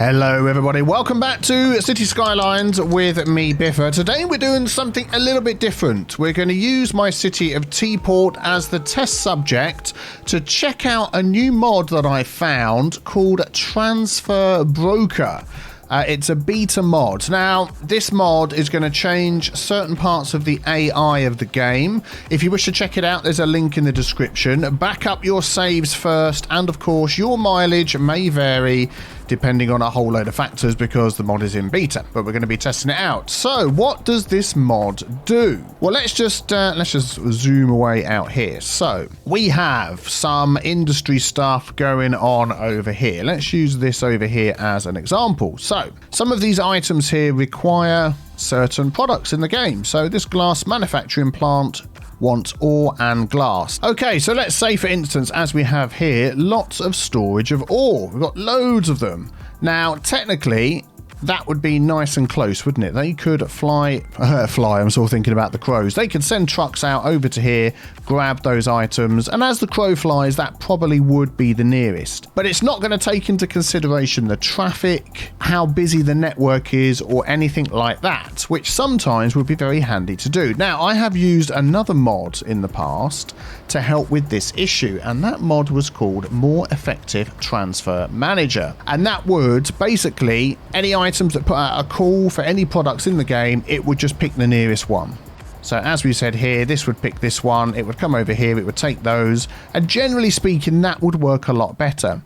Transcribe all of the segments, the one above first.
Hello everybody, welcome back to Cities Skylines with me, Biffa. Today we're doing something a little bit different. We're going to use my city of Teaport as the test subject to check out a new mod that I found called Transfer Broker. It's a beta mod. Now, this mod is going to change certain parts of the AI of the game. If you wish to check it out, there's a link in the description. Back up your saves first, and of course, your mileage may vary depending on a whole load of factors because the mod is in beta, but we're going to be testing it out. So, what does this mod do? Well, let's just zoom away out here. So, we have some industry stuff going on over here. Let's use this over here as an example. So, some of these items here require certain products in the game. So, this glass manufacturing plant wants ore and glass. Okay, so let's say, for instance, as we have here, lots of storage of ore. We've got loads of them. Now, technically, that would be nice and close, wouldn't it? They could fly, I'm sort of thinking about the crows. They could send trucks out over to here, grab those items, and as the crow flies, that probably would be the nearest. But it's not going to take into consideration the traffic, how busy the network is, or anything like that, which sometimes would be very handy to do. Now, I have used another mod in the past to help with this issue, and that mod was called More Effective Transfer Manager. And that would basically, any items that put out a call for any products in the game, it would just pick the nearest one. So as we said here, this would pick this one, it would come over here, it would take those, and generally speaking, that would work a lot better.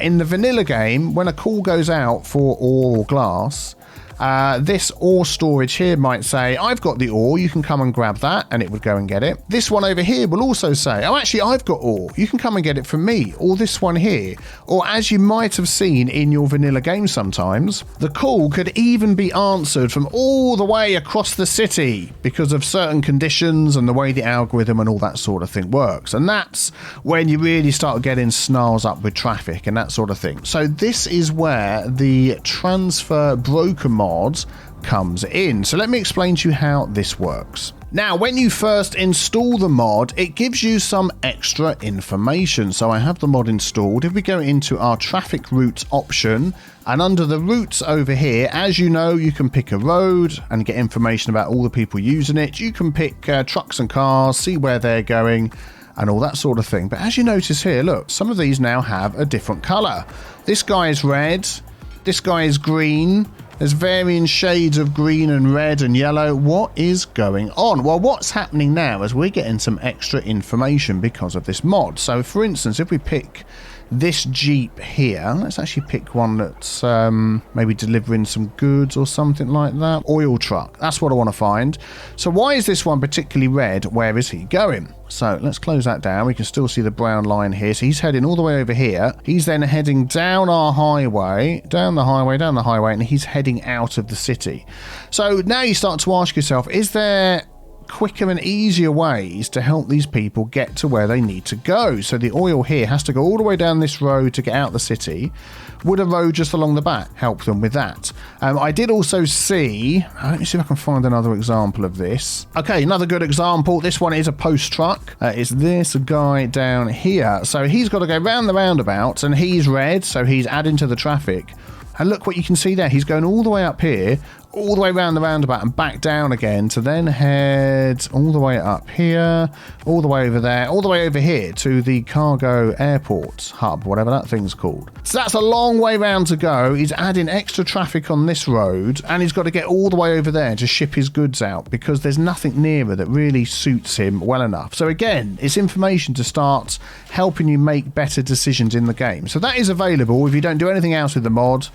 In the vanilla game, when a call goes out for ore or glass, this ore storage here might say, I've got the ore, you can come and grab that, and it would go and get it. This one over here will also say, oh, actually, I've got ore, you can come and get it from me, or this one here. Or as you might have seen in your vanilla game sometimes, the call could even be answered from all the way across the city because of certain conditions and the way the algorithm and all that sort of thing works. And that's when you really start getting snarls up with traffic and that sort of thing. So this is where the Transfer Broker mod comes in. So let me explain to you how this works. Now, when you first install the mod, it gives you some extra information. So I have the mod installed. If we go into our traffic routes option, and under the routes over here, as you know, you can pick a road and get information about all the people using it. You can pick trucks and cars, see where they're going, and all that sort of thing. But as you notice here, look, some of these now have a different color. This guy is red, this guy is green. There's varying shades of green and red and yellow. What is going on? Well, what's happening now is we're getting some extra information because of this mod. So, for instance, if we pick this Jeep here, let's actually pick one that's maybe delivering some goods or something like that. Oil truck, that's what I want to find. So why is this one particularly red? Where is he going? So let's close that down. We can still see the brown line here. So he's heading all the way over here. He's then heading down our highway, down the highway, and he's heading out of the city. So now you start to ask yourself, is there quicker and easier ways to help these people get to where they need to go? So the oil here has to go all the way down this road to get out the city. Would a road just along the back help them with that? I did also see, let me see if I can find another example of this. Okay, another good example. This one is a post truck. It's this guy down here. So he's got to go round the roundabout, and he's red, so he's adding to the traffic. And look what you can see there. He's going all the way up here, all the way around the roundabout and back down again to then head all the way up here, all the way over there, all the way over here to the cargo airport hub, whatever that thing's called. So that's a long way round to go. He's adding extra traffic on this road, and he's got to get all the way over there to ship his goods out because there's nothing nearer that really suits him well enough. So again, it's information to start helping you make better decisions in the game. So that is available. If you don't do anything else with the mod,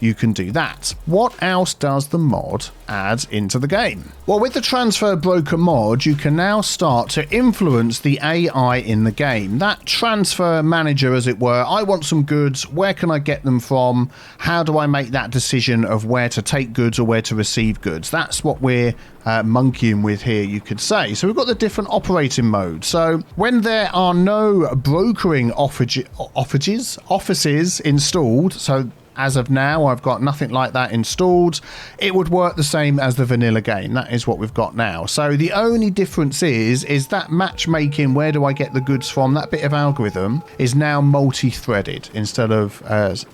you can do that. What else does the mod add into the game? Well, with the Transfer Broker mod, you can now start to influence the AI in the game. That transfer manager, as it were, I want some goods, where can I get them from? How do I make that decision of where to take goods or where to receive goods? That's what we're monkeying with here, you could say. So we've got the different operating modes. So when there are no brokering offices installed, so as of now, I've got nothing like that installed. It would work the same as the vanilla game. That is what we've got now. So the only difference is that matchmaking, where do I get the goods from, that bit of algorithm is now multi-threaded instead of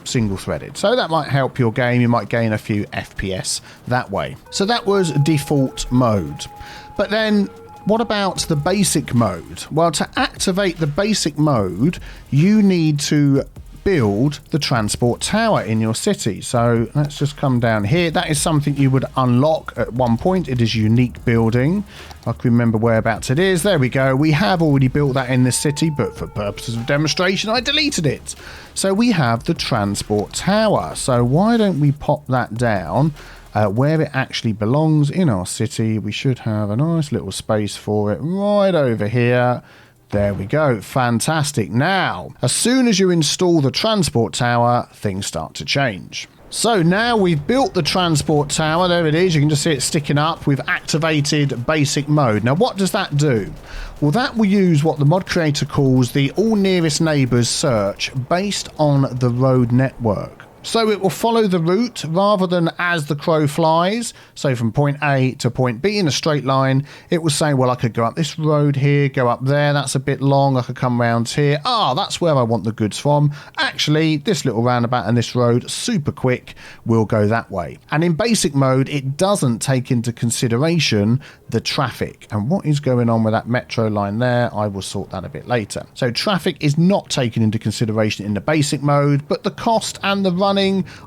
single-threaded. So that might help your game. You might gain a few FPS that way. So that was default mode. But then what about the basic mode? Well, to activate the basic mode, you need to build the transport tower in your city. So let's just come down here. That is something you would unlock at one point. It is unique building. I can remember whereabouts it is. There we go. We have already built that in this city, but for purposes of demonstration, I deleted it. So we have the transport tower. So why don't we pop that down where it actually belongs in our city? We should have a nice little space for it right over here. There we go. Fantastic. Now, as soon as you install the transport tower, things start to change. So now we've built the transport tower. There it is. You can just see it sticking up. We've activated basic mode. Now, what does that do? Well, that will use what the mod creator calls the all nearest neighbors search based on the road network. So it will follow the route rather than as the crow flies. So from point A to point B in a straight line, it will say, well, I could go up this road here, go up there. That's a bit long. I could come round here. Ah, that's where I want the goods from. Actually, this little roundabout and this road, super quick, will go that way. And in basic mode, it doesn't take into consideration the traffic. And what is going on with that metro line there? I will sort that a bit later. So traffic is not taken into consideration in the basic mode, but the cost and the running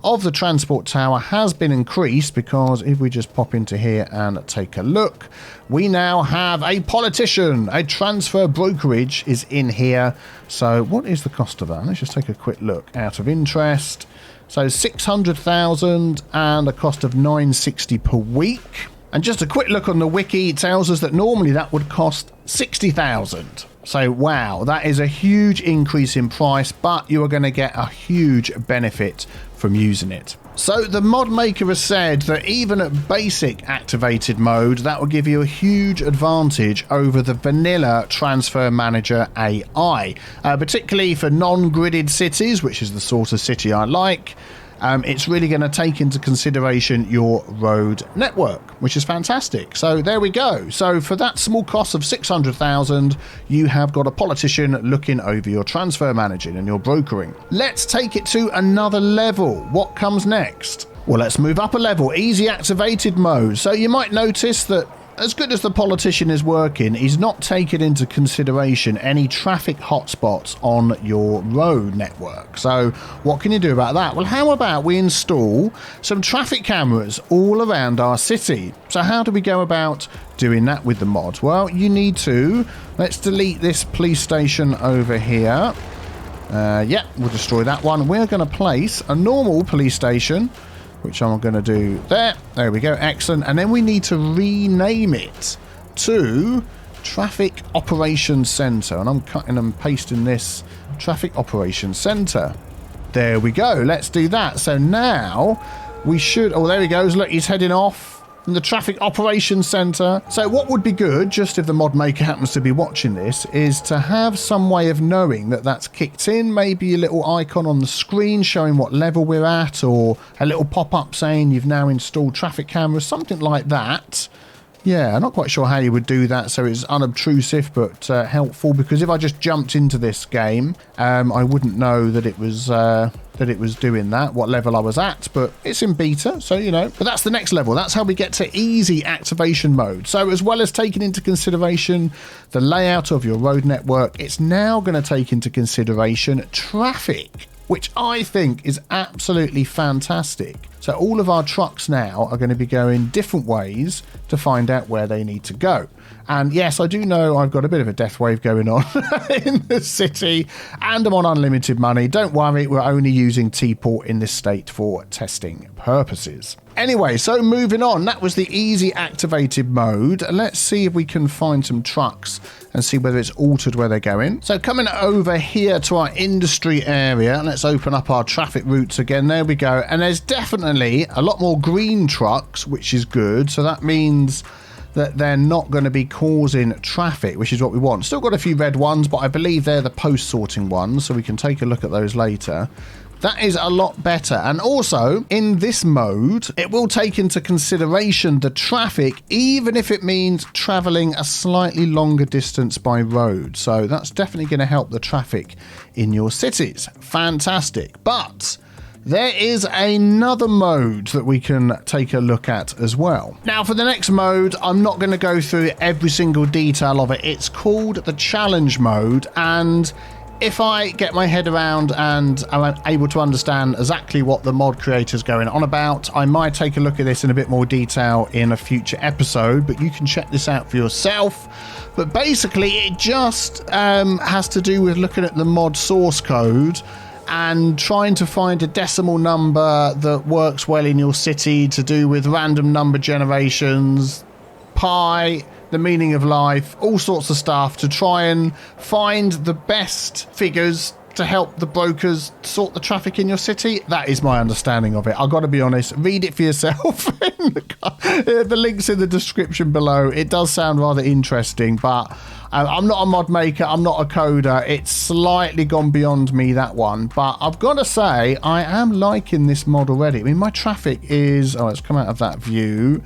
of the transport tower has been increased, because if we just pop into here and take a look, we now have a politician. A transfer brokerage is in here. So what is the cost of that? Let's just take a quick look. Out of interest, so 600,000 and a cost of 960 per week. And just a quick look on the wiki tells us that normally that would cost 60,000. So wow, that is a huge increase in price, but you are going to get a huge benefit from using it. So the mod maker has said that even at basic activated mode, that will give you a huge advantage over the vanilla transfer manager AI, particularly for non-gridded cities, which is the sort of city I like. It's really going to take into consideration your road network, which is fantastic. So there we go. So for that small cost of 600,000, you have got a politician looking over your transfer managing and your brokering. Let's take it to another level. What comes next? Well, let's move up a level. Easy activated mode. So you might notice that as good as the politician is working, he's not taking into consideration any traffic hotspots on your road network. So what can you do about that? Well, how about we install some traffic cameras all around our city? So how do we go about doing that with the mod? Well, you need to, let's delete this police station over here. Yeah, we'll destroy that one. We're going to place a normal police station, which I'm going to do there. There we go. Excellent. And then we need to rename it to Traffic Operations Center. And I'm cutting and pasting this Traffic Operations Center. There we go. Let's do that. So now we should... Oh, there he goes. Look, he's heading off from the Traffic Operations Center. So what would be good, just if the mod maker happens to be watching this, is to have some way of knowing that that's kicked in. Maybe a little icon on the screen showing what level we're at, or a little pop-up saying you've now installed traffic cameras, something like that. Yeah, I'm not quite sure how you would do that so it's unobtrusive but helpful, because if I just jumped into this game, I wouldn't know that it was doing that, what level I was at, but it's in beta, so you know. But that's the next level. That's how we get to easy activation mode. So as well as taking into consideration the layout of your road network, it's now going to take into consideration traffic, which I think is absolutely fantastic. So all of our trucks now are going to be going different ways to find out where they need to go. And yes, I do know I've got a bit of a death wave going on in the city, and I'm on unlimited money. Don't worry, we're only using Teaport in this state for testing purposes. Anyway, so moving on, that was the easy activated mode. Let's see if we can find some trucks and see whether it's altered where they're going. So coming over here to our industry area, let's open up our traffic routes again. There we go. And there's definitely a lot more green trucks, which is good. So that means that they're not going to be causing traffic, which is what we want. Still got a few red ones, but I believe they're the post-sorting ones, so we can take a look at those later. That is a lot better. And also, in this mode, it will take into consideration the traffic, even if it means traveling a slightly longer distance by road. So that's definitely going to help the traffic in your cities. Fantastic. But there is another mode that we can take a look at as well. Now, for the next mode, I'm not going to go through every single detail of it. It's called the challenge mode, and if I get my head around and I'm able to understand exactly what the mod creator's going on about, I might take a look at this in a bit more detail in a future episode, but you can check this out for yourself. But basically, it just has to do with looking at the mod source code and trying to find a decimal number that works well in your city, to do with random number generations, pi, the meaning of life, all sorts of stuff, to try and find the best figures to help the brokers sort the traffic in your city. That is my understanding of it. I've got to be honest, read it for yourself. The link's in the description below. It does sound rather interesting, but I'm not a mod maker, I'm not a coder. It's slightly gone beyond me, that one. But I've got to say, I am liking this mod already. I mean, my traffic is... Oh, let's come out of that view.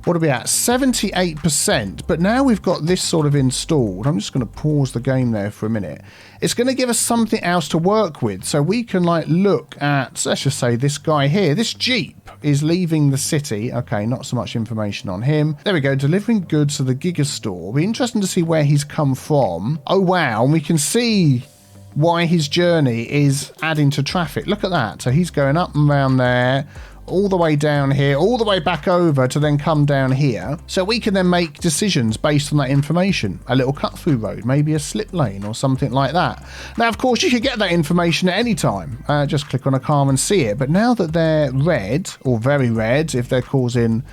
What are we at? 78%. But now we've got this sort of installed. I'm just going to pause the game there for a minute. It's going to give us something else to work with. So we can like look at, let's just say this guy here. This Jeep is leaving the city. Okay, not so much information on him. There we go. Delivering goods to the Giga store. It'll be interesting to see where he's come from. Oh, wow. And we can see why his journey is adding to traffic. Look at that. So he's going up and around there, all the way down here, all the way back over to then come down here. So we can then make decisions based on that information. A little cut-through road, maybe a slip lane or something like that. Now, of course, you could get that information at any time. Just click on a car and see it. But now that they're red, or very red, if they're causing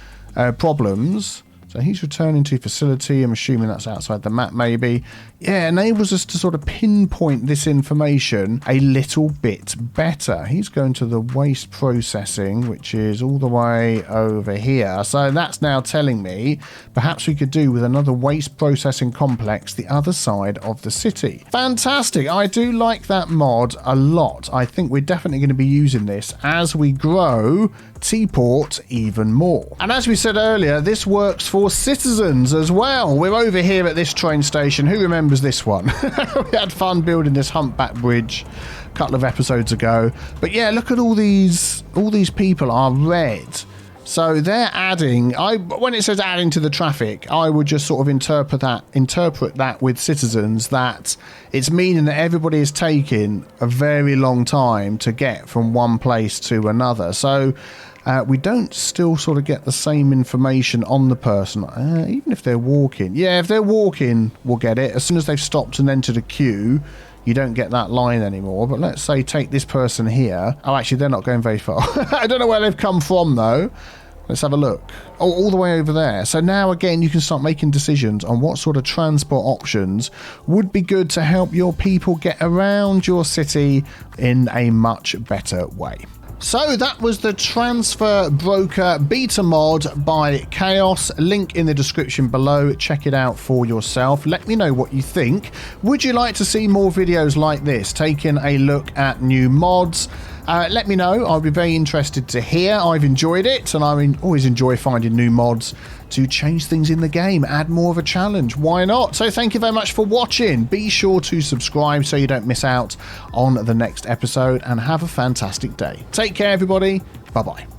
problems... So he's returning to facility. I'm assuming that's outside the map, maybe. Yeah, enables us to sort of pinpoint this information a little bit better. He's going to the waste processing, which is all the way over here. So that's now telling me perhaps we could do with another waste processing complex the other side of the city. Fantastic. I do like that mod a lot. I think we're definitely going to be using this as we grow Teaport even more. And as we said earlier, this works for citizens as well. We're over here at this train station. Who remembers this one? We had fun building this humpback bridge a couple of episodes ago. But yeah, look at all these people are red. So they're adding, when it says adding to the traffic, I would just sort of interpret that with citizens, that it's meaning that everybody is taking a very long time to get from one place to another. So we don't still sort of get the same information on the person, even if they're walking. Yeah, if they're walking, we'll get it. As soon as they've stopped and entered a queue, you don't get that line anymore. But let's say take this person here. Oh, actually, they're not going very far. I don't know where they've come from, though. Let's have a look. Oh, all the way over there. So now, again, you can start making decisions on what sort of transport options would be good to help your people get around your city in a much better way. So that was the Transfer Broker beta mod by Chaos. Link in the description below. Check it out for yourself. Let me know what you think. Would you like to see more videos like this, taking a look at new mods? Let me know. I'll be very interested to hear. I've enjoyed it, and I always enjoy finding new mods to change things in the game, add more of a challenge. Why not? So thank you very much for watching. Be sure to subscribe so you don't miss out on the next episode, and have a fantastic day. Take care, everybody. Bye-bye.